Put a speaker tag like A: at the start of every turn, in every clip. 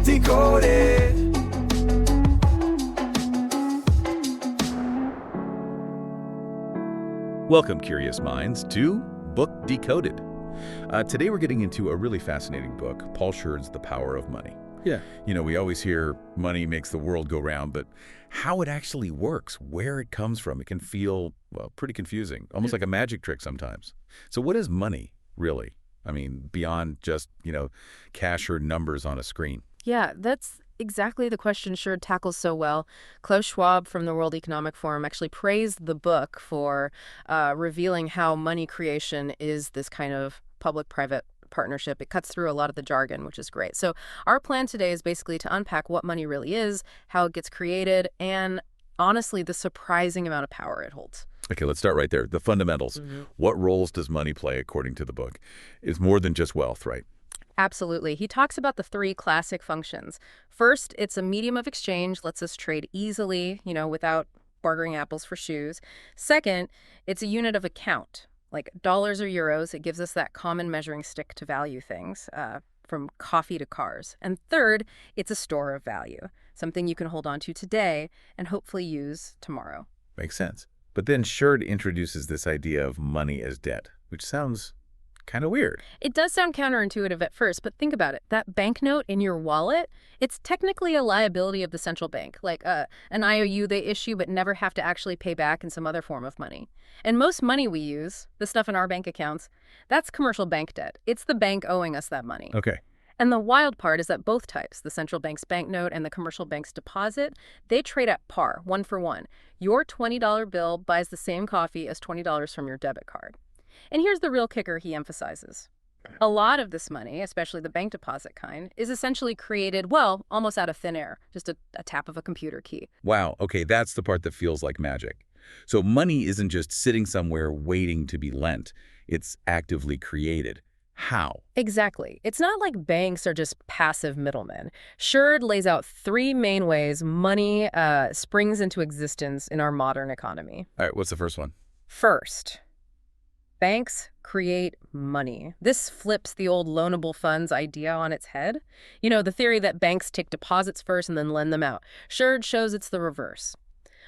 A: Decoded.
B: Welcome, curious minds, to Book Decoded. Today we're getting into a really fascinating book, Paul Sheard's The Power of Money.
C: Yeah.
B: We always hear money makes the world go round, but how it actually works, where it comes from, it can feel, well, pretty confusing, almost like a magic trick sometimes. So what is money, really? I mean, beyond just, cash or numbers on a screen.
D: Yeah, that's exactly the question Sheard tackles so well. Klaus Schwab from the World Economic Forum actually praised the book for revealing how money creation is this kind of public-private partnership. It cuts through a lot of the jargon, which is great. So our plan today is basically to unpack what money really is, how it gets created, and honestly, the surprising amount of power it holds.
B: Okay, let's start right there. The fundamentals. What roles does money play, according to the book? It's more than just wealth, right?
D: Absolutely. He talks about the three classic functions. First, it's a medium of exchange, lets us trade easily, without bartering apples for shoes. Second, it's a unit of account, like dollars or euros. It gives us that common measuring stick to value things, from coffee to cars. And third, it's a store of value, something you can hold on to today and hopefully use tomorrow.
B: Makes sense. But then Sheard introduces this idea of money as debt, which sounds kind of weird.
D: It does sound counterintuitive at first, but think about it. That banknote in your wallet, it's technically a liability of the central bank, like an IOU they issue but never have to actually pay back in some other form of money. And most money we use, the stuff in our bank accounts, that's commercial bank debt. It's the bank owing us that money.
B: Okay.
D: And the wild part is that both types, the central bank's banknote and the commercial bank's deposit, they trade at par, 1 for 1. Your $20 bill buys the same coffee as $20 from your debit card. And here's the real kicker he emphasizes. A lot of this money, especially the bank deposit kind, is essentially created, well, almost out of thin air, just a tap of a computer key.
B: Wow, okay, that's the part that feels like magic. So money isn't just sitting somewhere waiting to be lent. It's actively created. How?
D: Exactly. It's not like banks are just passive middlemen. Sheard lays out three main ways money springs into existence in our modern economy.
B: All right, what's the first one?
D: First, banks create money. This flips the old loanable funds idea on its head. The theory that banks take deposits first and then lend them out. Sheard shows it's the reverse.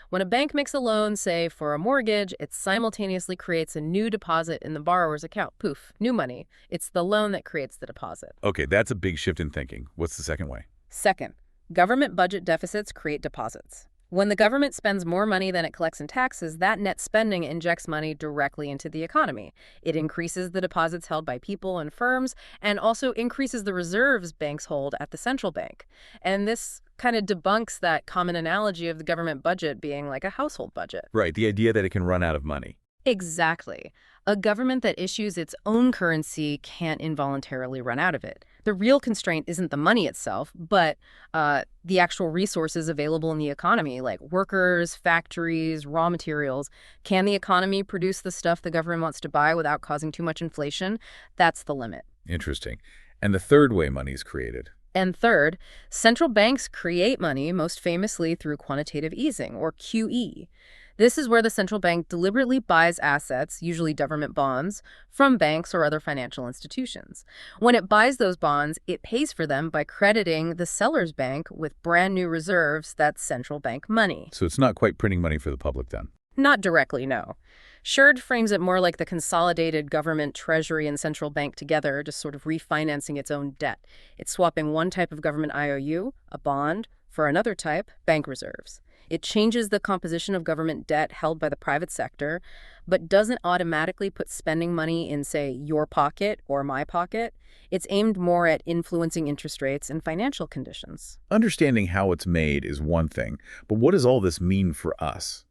D: When a bank makes a loan, say, for a mortgage, it simultaneously creates a new deposit in the borrower's account. Poof, new money. It's the loan that creates the deposit.
B: Okay, that's a big shift in thinking. What's the second way?
D: Second, government budget deficits create deposits. When the government spends more money than it collects in taxes, that net spending injects money directly into the economy. It increases the deposits held by people and firms, and also increases the reserves banks hold at the central bank. And this kind of debunks that common analogy of the government budget being like a household budget.
B: Right, the idea that it can run out of money.
D: Exactly. A government that issues its own currency can't involuntarily run out of it. The real constraint isn't the money itself, but the actual resources available in the economy, like workers, factories, raw materials. Can the economy produce the stuff the government wants to buy without causing too much inflation? That's the limit.
B: Interesting. And the third way money is created?
D: And third, central banks create money most famously through quantitative easing, or QE. This is where the central bank deliberately buys assets, usually government bonds, from banks or other financial institutions. When it buys those bonds, it pays for them by crediting the seller's bank with brand new reserves that's central bank money.
B: So it's not quite printing money for the public then?
D: Not directly, no. Sheard frames it more like the consolidated government, treasury, and central bank together, just sort of refinancing its own debt. It's swapping one type of government IOU, a bond, for another type, bank reserves. It changes the composition of government debt held by the private sector, but doesn't automatically put spending money in, say, your pocket or my pocket. It's aimed more at influencing interest rates and financial conditions.
B: Understanding how it's made is one thing, but what does all this mean for us?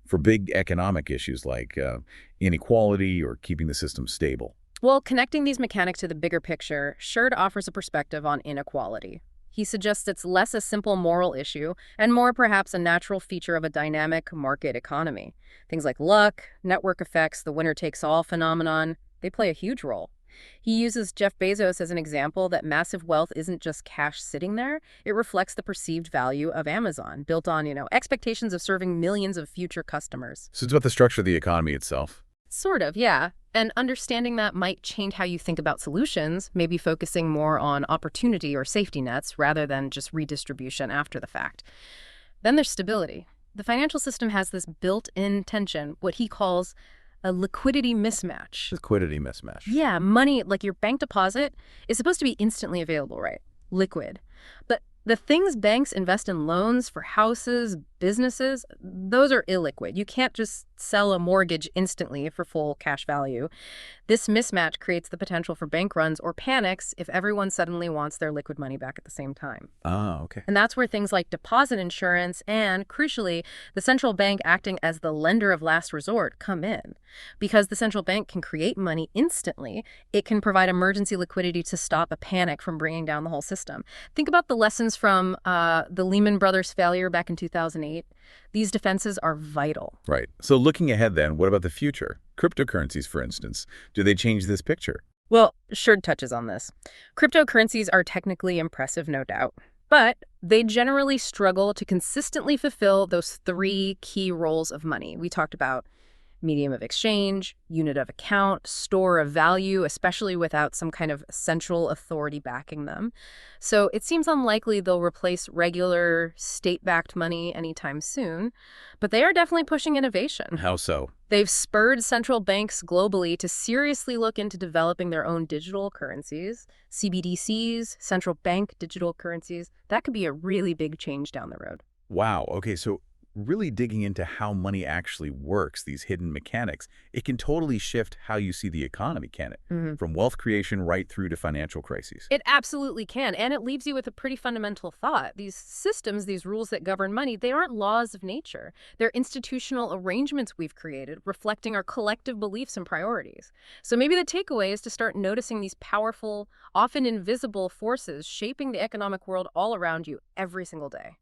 B: For big economic issues like inequality or keeping the system stable?
D: Well, connecting these mechanics to the bigger picture, Sheard offers a perspective on inequality. He suggests it's less a simple moral issue and more perhaps a natural feature of a dynamic market economy. Things like luck, network effects, the winner-takes-all phenomenon, they play a huge role. He uses Jeff Bezos as an example that massive wealth isn't just cash sitting there. It reflects the perceived value of Amazon, built on, expectations of serving millions of future customers.
B: So it's about the structure of the economy itself.
D: Sort of, yeah. And understanding that might change how you think about solutions, maybe focusing more on opportunity or safety nets rather than just redistribution after the fact. Then there's stability. The financial system has this built-in tension, what he calls a liquidity mismatch.
B: Liquidity mismatch.
D: Yeah, money, like your bank deposit, is supposed to be instantly available, right? Liquid. But the things banks invest in loans for houses, businesses, those are illiquid. You can't just sell a mortgage instantly for full cash value. This mismatch creates the potential for bank runs or panics if everyone suddenly wants their liquid money back at the same time.
B: Ah, okay.
D: And that's where things like deposit insurance and, crucially, the central bank acting as the lender of last resort come in. Because the central bank can create money instantly, it can provide emergency liquidity to stop a panic from bringing down the whole system. Think about the lessons from the Lehman Brothers failure back in 2008. These defenses are vital.
B: Right. So looking ahead then, what about the future? Cryptocurrencies, for instance. Do they change this picture?
D: Well, Sheard touches on this. Cryptocurrencies are technically impressive, no doubt, but they generally struggle to consistently fulfill those three key roles of money. We talked about medium of exchange, unit of account, store of value, especially without some kind of central authority backing them. So it seems unlikely they'll replace regular state-backed money anytime soon, but they are definitely pushing innovation.
B: How so?
D: They've spurred central banks globally to seriously look into developing their own digital currencies, CBDCs, central bank digital currencies. That could be a really big change down the road.
B: Wow. Okay, so really digging into how money actually works, these hidden mechanics, it can totally shift how you see the economy, can it? From wealth creation right through to financial crises.
D: It absolutely can, and it leaves you with a pretty fundamental thought. These systems, these rules that govern money, they aren't laws of nature. They're institutional arrangements we've created, reflecting our collective beliefs and priorities. So maybe the takeaway is to start noticing these powerful, often invisible forces shaping the economic world all around you every single day.